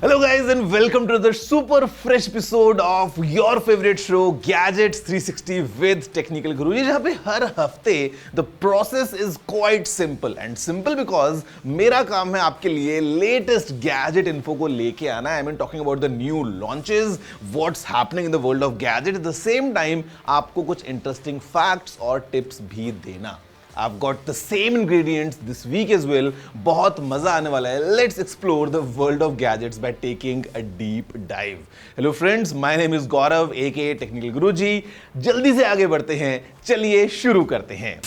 Hello guys and welcome to the super fresh episode of your favorite show Gadgets 360 with Technical Guruji, जहाँ पे हर हफ्ते the process is quite simple and simple because मेरा काम है आपके लिए latest gadget info को लेके आना. I mean talking about the new launches, what's happening in the world of gadget. At the same time आपको कुछ interesting facts और tips भी देना. I've got the same ingredients this week as well. बहुत मजा आने वाला है. Let's explore the world of gadgets by taking a deep dive. Hello friends, my name is Gaurav aka Technical Guruji. जल्दी से आगे बढ़ते हैं. चलिए शुरू करते हैं.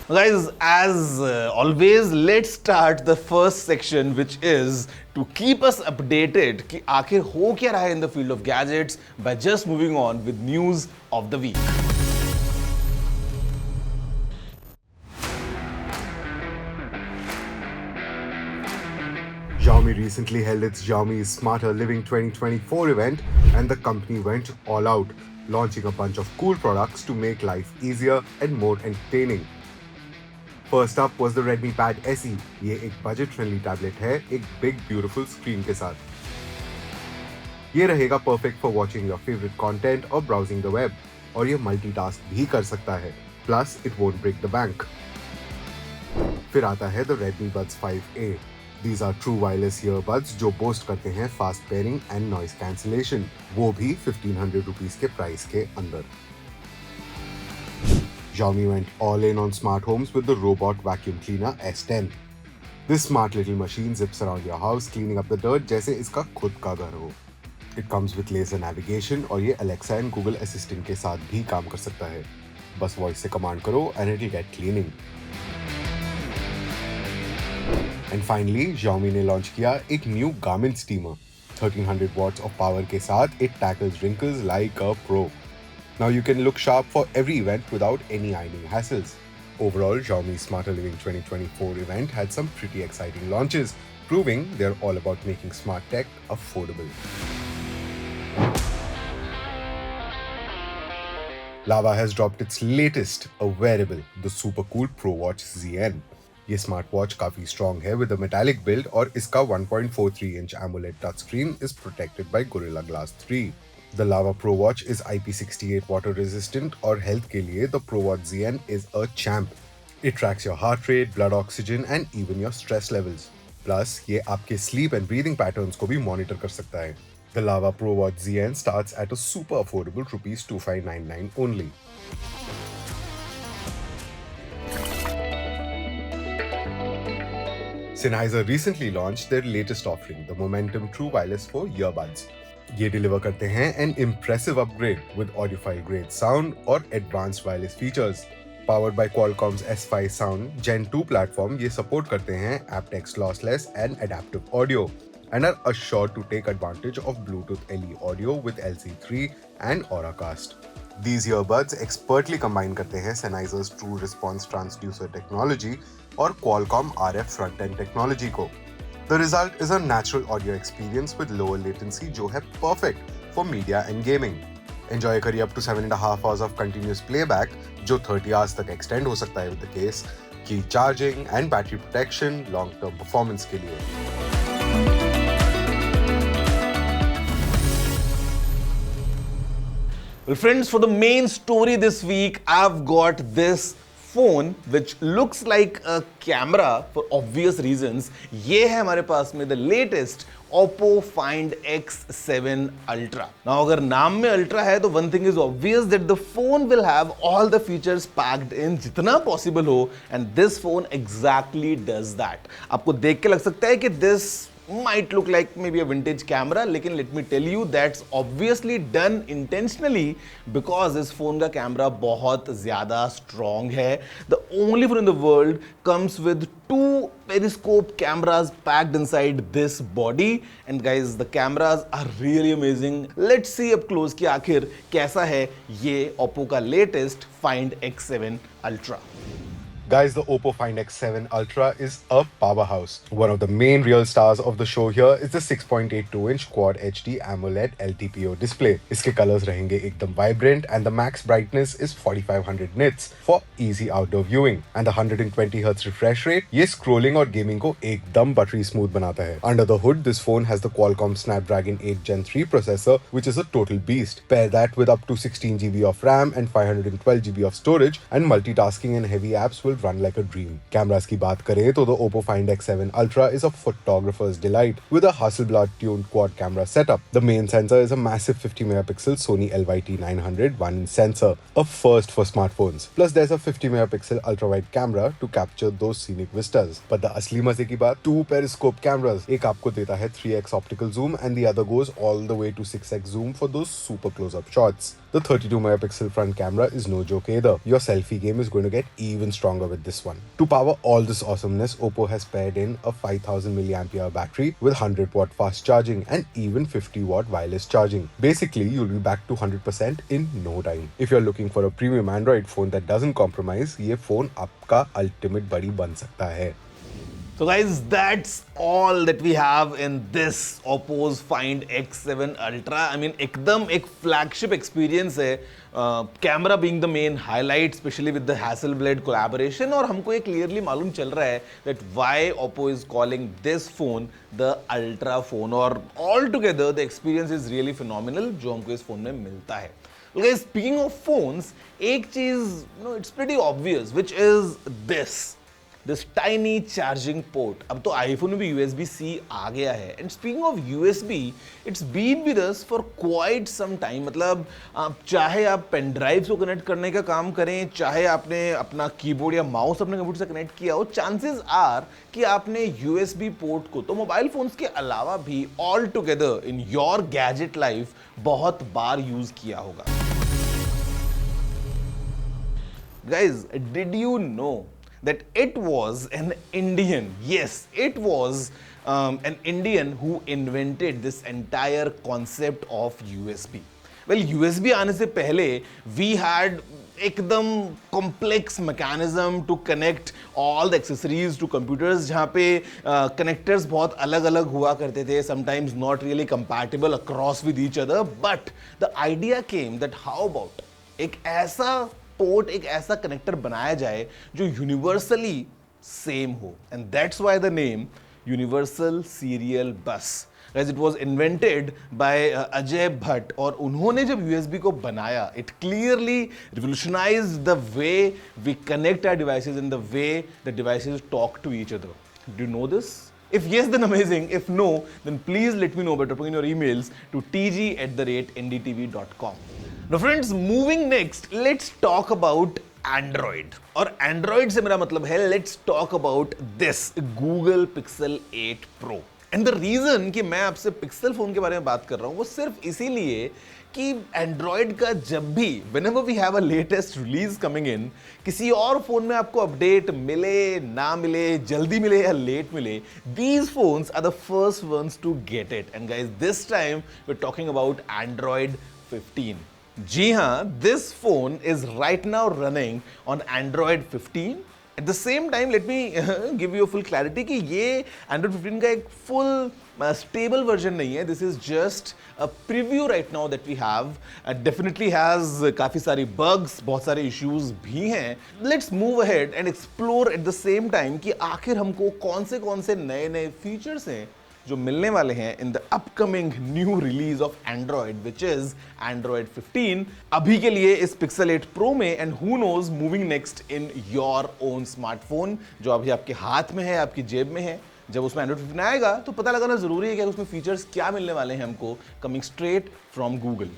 Guys, as always, let's start the first section, which is to keep us updated कि आखिर हो क्या रहा है in the field of gadgets by just moving on with news of the week. Xiaomi recently held its Xiaomi Smarter Living 2024 event and the company went all out, launching a bunch of cool products to make life easier and more entertaining. First up was the Redmi Pad SE. ये एक budget friendly tablet है एक big beautiful screen के साथ. ये रहेगा perfect for watching your favourite content और browsing the web, और ये मल्टीटास्क भी कर सकता है. Plus it won't break the bank. फिर आता है the Redmi Buds 5A. These are true wireless earbuds जो बोस्ट करते हैं fast pairing and noise cancellation, वो भी 1500 रुपीज के प्राइस के अंदर. Xiaomi went all in on smart homes with the robot vacuum cleaner S10. This smart little machine zips around your house cleaning up the dirt जैसे इसका खुद का घर हो. It comes with laser navigation और ये Alexa and Google Assistant के साथ भी काम कर सकता है. बस वॉइस से कमांड करो and it'll get cleaning. And finally, Xiaomi ने लॉन्च किया एक new garment steamer. 1300 watts of power के साथ it tackles wrinkles like a pro. Now you can look sharp for every event without any ironing hassles. Overall, Xiaomi's Smarter Living 2024 event had some pretty exciting launches, proving they're all about making smart tech affordable. Lava has dropped its latest, a wearable, the super cool ProWatch ZN. ये smartwatch काफी strong है with a metallic build और इसका 1.43 inch AMOLED touchscreen is protected by Gorilla Glass 3. The Lava ProWatch is IP68 water resistant और health के लिए the ProWatch ZN is a champ. It tracks your heart rate, blood oxygen and even your stress levels. Plus ये आपके sleep and breathing patterns को भी monitor कर सकता है. The Lava ProWatch ZN starts at a super affordable ₹2599 only. Sennheiser recently launched their latest offering, the Momentum True Wireless 4 earbuds. ये deliver करते हैं an impressive upgrade with audiophile grade sound और advanced wireless features. Powered by Qualcomm's S5 Sound Gen 2 platform, ये support करते हैं aptX lossless and adaptive audio and are assured to take advantage of Bluetooth LE audio with LC3 and Auracast. These earbuds expertly combine करते हैं Sennheiser's True Response Transducer technology और Qualcomm RF front-end technology को. The result is a natural audio experience with lower latency जो है perfect for media and gaming. Enjoy करिए up to 7.5 hours of continuous playback जो 30 hours तक extend हो सकता है with the case की charging and battery protection long-term performance के लिए. Well friends, for the main story this week, I've got this phone which looks like a camera for obvious reasons. ये है हमारे पास में the latest Oppo Find X7 Ultra. Now अगर नाम में Ultra है तो one thing is obvious that the phone will have all the features packed in जितना possible हो, and this phone exactly does that. आपको देख के लग सकता है कि this might look like maybe a vintage camera, लेकिन let me tell you that's obviously done intentionally because इस phone का कैमरा बहुत ज़्यादा strong है. The only phone in the world comes with 2 periscope cameras packed inside this body, and guys the cameras are really amazing. Let's see up close कि आखिर कैसा है ये Oppo का latest Find X7 Ultra. Guys, the Oppo Find X7 Ultra is a powerhouse. One of the main real stars of the show here is the 6.82-inch Quad HD AMOLED LTPO display. इसके colors रहेंगे एकदम vibrant and the max brightness is 4500 nits for easy outdoor viewing. And the 120Hz refresh rate ये scrolling और gaming को एकदम buttery smooth बनाता है. Under the hood, this phone has the Qualcomm Snapdragon 8 Gen 3 processor, which is a total beast. Pair that with up to 16GB of RAM and 512GB of storage, and multitasking and heavy apps will run like a dream. Cameras की बात करें तो the Oppo Find X7 Ultra is a photographer's delight with a Hasselblad-tuned quad camera setup. The main sensor is a massive 50-megapixel Sony LYT-900 1-inch sensor, a first for smartphones. Plus there's a 50-megapixel ultra-wide camera to capture those scenic vistas. But the असली मजे की बात, 2 periscope cameras. एक आपको देता है 3x optical zoom and the other goes all the way to 6x zoom for those super close-up shots. The 32-megapixel front camera is no joke either. Your selfie game is going to get even stronger with this one. To power all this awesomeness, Oppo has paired in a 5000 mAh battery with 100-watt fast charging and even 50-watt wireless charging. Basically, you'll be back to 100% in no time. If you're looking for a premium Android phone that doesn't compromise, ये phone आपका ultimate buddy बन सकता है. So guys, that's all that we have in this Oppo's Find X7 Ultra. I mean, एकदम एक flagship experience है. Camera being the main highlight, especially with the Hasselblad collaboration. और हमको ये clearly मालूम चल रहा है that why Oppo is calling this phone the Ultra phone. और altogether the experience is really phenomenal जो हमको इस phone में मिलता है. Well guys, speaking of phones, एक चीज, it's pretty obvious, which is this tiny charging port. अब तो iPhone में भी USB-C आ गया है. And speaking of USB, it's been with us for quite some time. मतलब चाहे आप पेन ड्राइव को कनेक्ट करने का काम करें, चाहे आपने अपना कीबोर्ड या माउस अपने कंप्यूटर से कनेक्ट किया हो, चांसेस आर कि आपने USB पोर्ट को तो मोबाइल फोन्स के अलावा भी all together in your gadget life बहुत बार यूज किया होगा. Guys, did you know that it was an Indian, yes, it was an Indian who invented this entire concept of USB. Well, USB आने से पहले we had एकदम complex mechanism to connect all the accessories to computers जहाँ पे connectors बहुत अलग अलग हुआ करते थे, sometimes not really compatible across with each other, but the idea came that how about एक ऐसा पोर्ट, एक ऐसा कनेक्टर बनाया जाए जो यूनिवर्सली सेम हो, and that's why the name universal serial बस. Guys, it was invented by Ajay Bhatt, और उन्होंने जब USB को बनाया, it clearly revolutionized the way we connect our devices and the way the devices talk to each other. Do you know this? If yes, then amazing. If no, then please let me know by dropping in your emails to tg@ndtv.com. Now friends, moving next, let's talk about Android. और Android से मेरा मतलब है let's talk about this Google Pixel 8 Pro. And the reason कि मैं आपसे Pixel phone के बारे में बात कर रहा हूँ वो सिर्फ इसीलिए कि Android का जब भी whenever we have a latest release coming in, किसी और फोन में आपको अपडेट मिले ना मिले, जल्दी मिले या लेट मिले, these phones are the first ones to get it. And guys, this time we're talking about Android 15. जी हाँ, this phone is right now running on Android 15. At the same time, let me give you a full clarity कि ये Android 15 का एक full stable version नहीं है. This is just a preview right now that we have. Definitely has काफ़ी सारी bugs, बहुत सारे issues भी हैं. Let's move ahead and explore at the same time कि आखिर हमको कौन से नए फीचर्स हैं जो मिलने वाले हैं in the upcoming new release of Android which is Android 15 अभी के लिए इस पिक्सल 8 प्रो में, and who knows moving next in your own smartphone जो अभी आपके हाथ में है, आपकी जेब में है. जब उसमें एंड्रॉइड 15 आएगा तो पता लगाना जरूरी है कि उसमें फीचर्स क्या मिलने वाले हैं हमको coming straight from Google.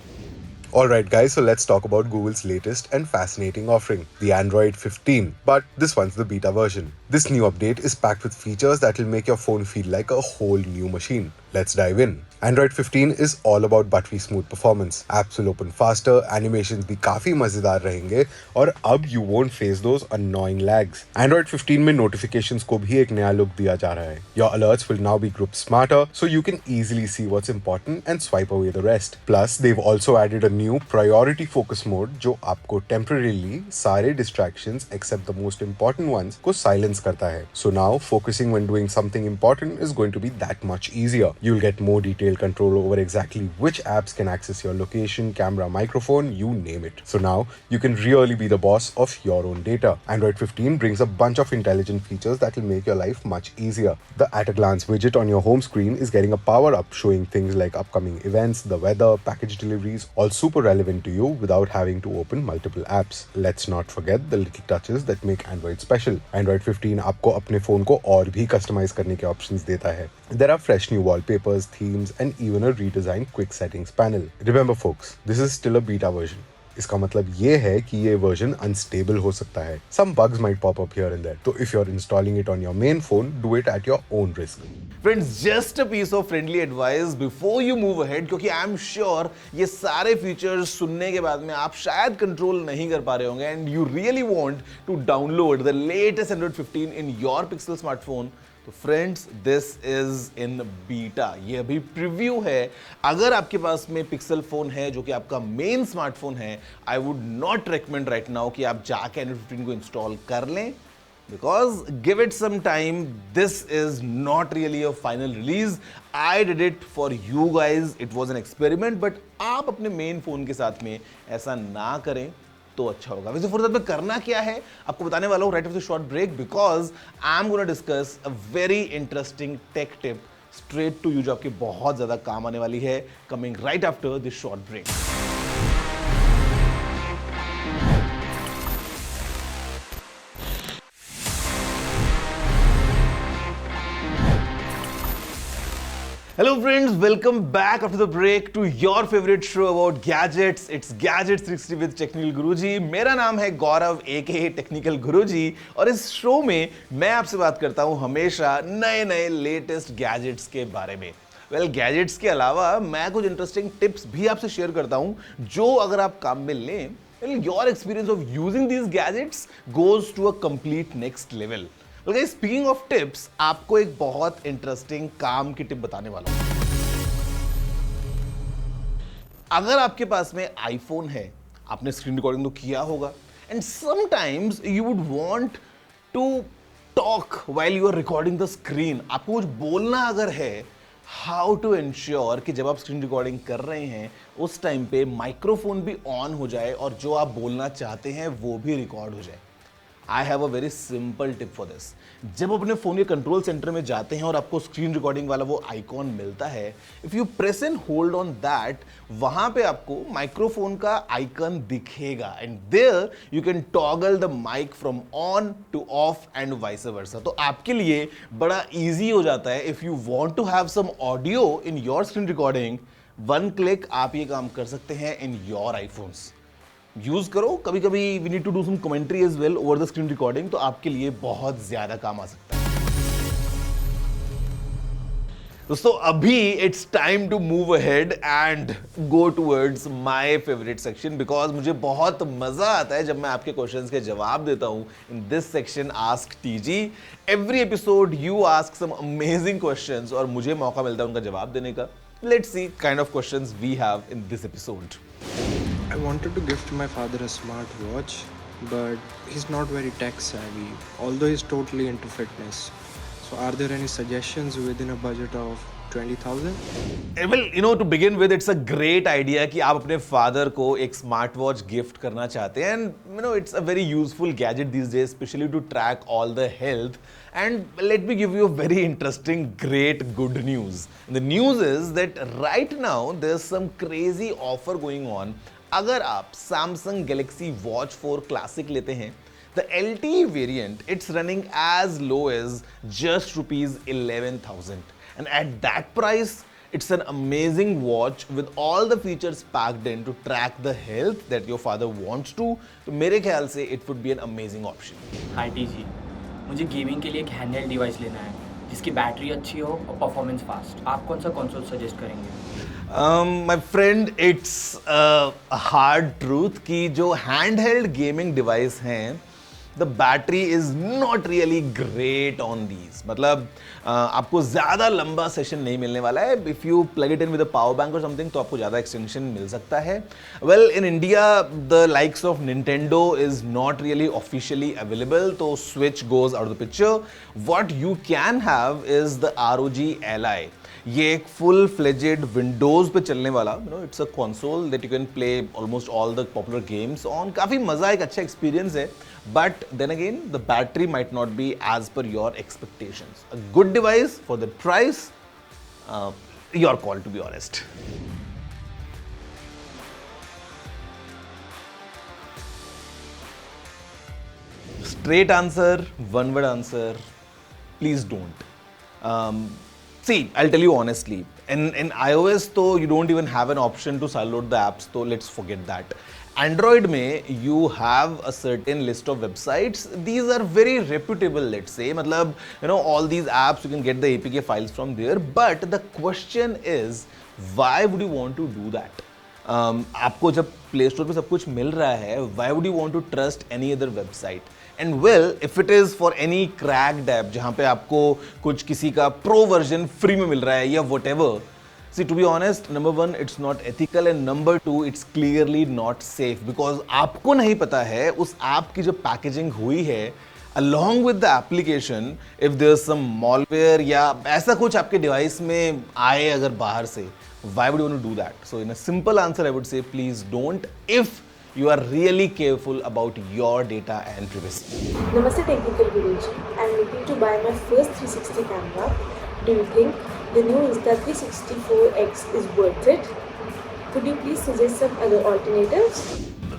Alright guys, so let's talk about Google's latest and fascinating offering, the Android 15. But this one's the beta version. This new update is packed with features that will make your phone feel like a whole new machine. Let's dive in. Android 15 is all about buttery smooth performance. Apps will open faster, animations भी काफी मजेदार रहेंगे और अब you won't face those annoying lags. Android 15 में notifications को भी एक नया look दिया जा रहा है. Your alerts will now be grouped smarter, so you can easily see what's important and swipe away the rest. Plus, they've also added a new priority focus mode जो आपको temporarily सारे distractions except the most important ones को silence करता है. So now, focusing when doing something important is going to be that much easier. You'll get more detailed control over exactly which apps can access your location, camera, microphone, you name it. So now you can really be the boss of your own data. Android 15 brings a bunch of intelligent features that will make your life much easier. The at a glance widget on your home screen is getting a power up, showing things like upcoming events, the weather, package deliveries, all super relevant to you without having to open multiple apps. Let's not forget the little touches that make Android special. Android 15 आपको अपने phone को और भी customise करने के options देता है. There are fresh new wallpapers, themes, and even a redesigned quick settings panel. Remember folks, this is still a beta version. इसका मतलब ये है कि ये वर्जन अनस्टेबल हो सकता है. Some bugs might pop up here and there. So if you're installing it on your main phone, do it at your own risk. Friends, just a piece of friendly advice before you move ahead, क्योंकि I'm sure ये सारे features सुनने के बाद में आप शायद control नहीं कर पा रहे होंगे and you really want to download the latest Android 15 in your Pixel smartphone. तो friends, this is in beta. ये अभी प्रीव्यू है. अगर आपके पास में पिक्सल फोन है जो कि आपका मेन स्मार्टफोन है, I would not recommend right now कि आप जाके Android 15 को इंस्टॉल कर लें, because give it some time. This is not really a final release. I did it for you guys. It was an experiment, but आप अपने main phone के साथ में ऐसा ना करें तो अच्छा होगा. वैसे फॉर दैट में करना क्या है आपको बताने वाला हूं right after short break, because I am gonna discuss a very interesting tech tip straight to you जो आपके बहुत ज्यादा काम आने वाली है, coming right after this short break. Hello friends, welcome back after the break to your favorite show about gadgets. It's Gadgets 360 with Technical Guruji. मेरा नाम है गौरव aka Technical Guruji और इस शो में मैं आपसे बात करता हूँ हमेशा नए लेटेस्ट गैजेट्स के बारे में. गैजेट्स के अलावा मैं कुछ इंटरेस्टिंग टिप्स भी आपसे शेयर करता हूँ जो अगर आप काम में लें, your experience of using these gadgets goes to a complete next level. Speaking of tips, आपको एक बहुत इंटरेस्टिंग काम की टिप बताने वाला हूं. अगर आपके पास में आईफोन है, आपने स्क्रीन रिकॉर्डिंग तो किया होगा, and sometimes you would want to talk while you are recording the screen. आपको कुछ बोलना अगर है, हाउ टू इंश्योर कि जब आप स्क्रीन रिकॉर्डिंग कर रहे हैं उस टाइम पे माइक्रोफोन भी ऑन हो जाए और जो आप बोलना चाहते हैं वो भी रिकॉर्ड हो जाए. I have a very simple tip for this. जब अपने फोन के कंट्रोल सेंटर में जाते हैं और आपको स्क्रीन रिकॉर्डिंग वाला वो आइकॉन मिलता है, if you press and hold on that, वहां पे आपको माइक्रोफोन का आइकन दिखेगा and there you can toggle the mic from on to off and vice versa. तो आपके लिए बड़ा इजी हो जाता है. If you want to have some audio in your screen recording, one click आप ये काम कर सकते हैं इन योर आईफोन्स. यूज करो. कभी कभी we need to do some commentary as well over the screen recording, तो आपके लिए बहुत ज्यादा काम आ सकता है. दोस्तों, अभी it's time to move ahead and go towards my favourite section, because मुझे बहुत मजा आता है जब मैं आपके क्वेश्चंस के जवाब देता हूं in this section ask TG. Every episode you ask some amazing questions और मुझे मौका मिलता है उनका जवाब देने का. Let's see kind of questions we have in this episode. I wanted to gift my father a smartwatch, but he's not very tech savvy, although he's totally into fitness. So are there any suggestions within a budget of 20,000? Well, to begin with, it's a great idea कि आप अपने father को एक smart watch gift करना चाहते हैं. And it's a very useful gadget these days, especially to track all the health. And let me give you a very interesting, great, good news. And the news is that right now there's some crazy offer going on. अगर आप Samsung Galaxy Watch 4 Classic लेते हैं, the LTE variant, it's running as low as just rupees 11,000. And at that price, it's an amazing watch with all the features packed in to track the health that your father wants to. तो मेरे ख्याल से it would be an amazing option. Hi TG, मुझे gaming के लिए एक handheld device लेना है. जिसकी बैटरी अच्छी हो और परफॉर्मेंस फास्ट, आप कौन सा कंसोल सजेस्ट करेंगे? My friend, it's hard truth कि जो हैंड हेल्ड गेमिंग डिवाइस हैं, the battery is not really great on these. मतलब आपको ज़्यादा लंबा सेशन नहीं मिलने वाला है. If you plug it in with a power bank और समथिंग तो आपको ज़्यादा एक्सटेंशन मिल सकता है. Well, in India the likes of Nintendo is not really officially available, तो switch goes out of the picture. What you can have is the ROG Ally. ये एक full fledged Windows पे चलने वाला, it's a console that you can play almost all the popular games on. काफ़ी मज़ा, एक अच्छा एक्सपीरियंस है. But then again the battery might not be as per your expectations. A good device for the price, your call to be honest. Straight answer, one word answer, please don't. See, I'll tell you honestly, in iOS though you don't even have an option to download the apps, so let's forget that. Android में you have a certain list of websites. These are very reputable, let's say. मतलब, all these apps you can get the APK files from there. But the question is, why would you want to do that? आपको जब play store पे सब कुछ मिल रहा है, why would you want to trust any other website? And well, if it is for any cracked app जहाँ पे आपको कुछ किसी का प्रो वर्जन फ्री में मिल रहा है या whatever, see, to be honest, number one, it's not ethical, and number two, it's clearly not safe, because आपको नहीं पता है उस ऐप की जो पैकेजिंग हुई है along with the application, if there's some malware या ऐसा कुछ आपके डिवाइस में आए अगर बाहर से, why would you want to do that? So in a simple answer, I would say please don't, if you are really careful about your data and privacy. Namaste Technical Guruji. I'm looking to buy my first 360 camera. Do you think the new Insta360 is worth it? Could you please suggest some other alternatives?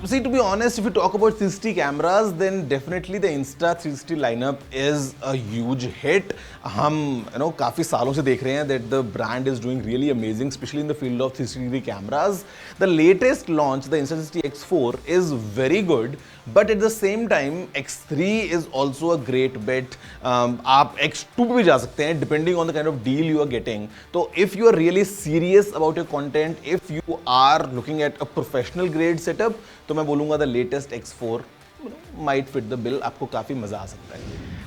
See, to be honest, if you talk about 360 cameras, then definitely the Insta360 lineup is a huge hit. हम काफ़ी सालों से देख रहे हैं that the brand is doing really amazing, especially in the field of 360 cameras. The latest launch, the Insta360 X4, is very good, but at the same time, X3 is also a great bet. आप X2 पे भी जा सकते हैं, depending on the kind of deal you are getting. तो if you are really serious about your content, if you are looking at a professional grade setup, तो मैं बोलूँगा the latest X4 might fit the bill. आपको काफ़ी मज़ा आ सकता है.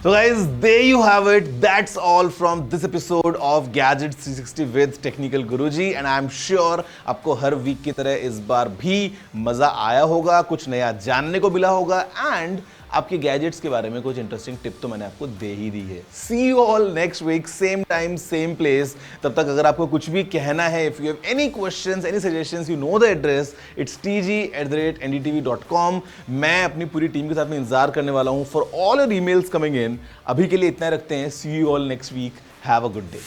So guys, there you have it. That's all from this episode of Gadgets 360 with Technical Guruji, and I'm sure आपको हर week की तरह इस बार भी मज़ा आया होगा, कुछ नया जानने को मिला होगा, and आपके गैजेट्स के बारे में कुछ इंटरेस्टिंग टिप तो मैंने आपको दे ही दी है. See you all next week, same time same place. तब तक अगर आपको कुछ भी कहना है, if you have any questions, any suggestions, you know the address, it's tg@ndtv.com. मैं अपनी पूरी टीम के साथ में इंतजार करने वाला हूँ for all your emails coming in. अभी के लिए इतना रखते हैं. See you all next week. Have a good day.